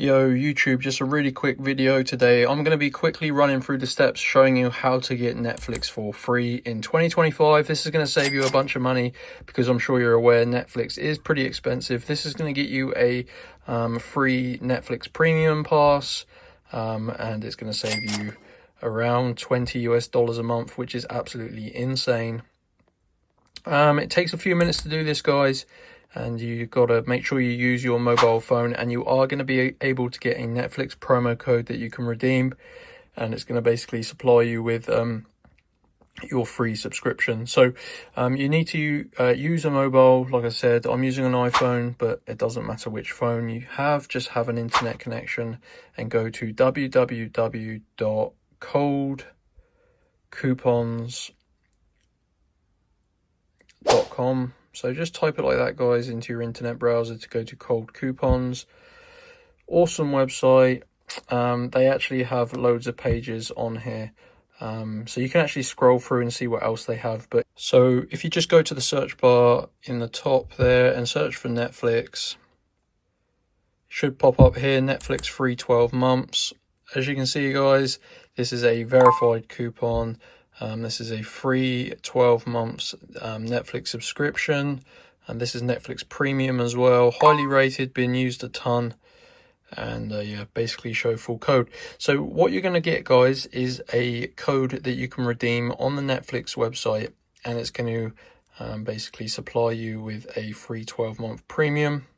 Yo YouTube, just a really quick video today. I'm going to be quickly running through the steps showing you how to get Netflix for free in 2025. This is going to save you a bunch of money because I'm sure you're aware Netflix is pretty expensive. This is going to get you a free Netflix premium pass and it's going to save you around $20 a month, which is absolutely insane. It takes a few minutes to do this, guys, and you've got to make sure you use your mobile phone, and you are going to be able to get a Netflix promo code that you can redeem, and it's going to basically supply you with your free subscription. So you need to use a mobile. Like I said, I'm using an iPhone, but it doesn't matter which phone you have. Just have an internet connection and go to www.coldcoupons.com. So just type it like that, guys, into your internet browser to go to Cold Coupons. Awesome website. They actually have loads of pages on here. So you can actually scroll through and see what else they have. But so if you just go to the search bar in the top there and search for Netflix, it should pop up here, Netflix free 12 months. As you can see, guys, this is a verified coupon. This is a free 12 months Netflix subscription, and this is Netflix Premium as well. Highly rated, been used a ton, and yeah, basically show full code. So what you're going to get, guys, is a code that you can redeem on the Netflix website, and it's going to basically supply you with a free 12-month premium.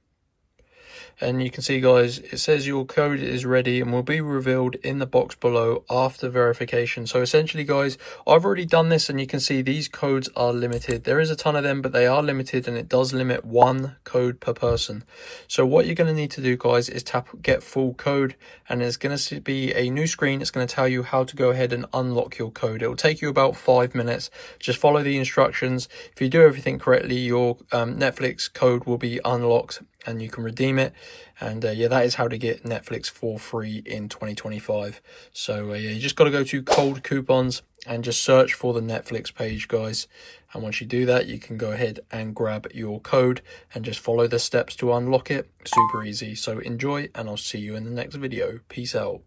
And you can see, guys, it says your code is ready and will be revealed in the box below after verification. So essentially, guys, I've already done this, and you can see these codes are limited. There is a ton of them, but they are limited, and it does limit one code per person. So what you're going to need to do, guys, is tap get full code, and there's going to be a new screen. It's going to tell you how to go ahead and unlock your code. It will take you about 5 minutes. Just follow the instructions. If you do everything correctly, your Netflix code will be unlocked and you can redeem it. And yeah, that is how to get Netflix for free in 2025. So yeah, you just got to go to Cold Coupons and just search for the Netflix page, guys. And once you do that, you can go ahead and grab your code and just follow the steps to unlock it. Super easy. So enjoy, and I'll see you in the next video. Peace out.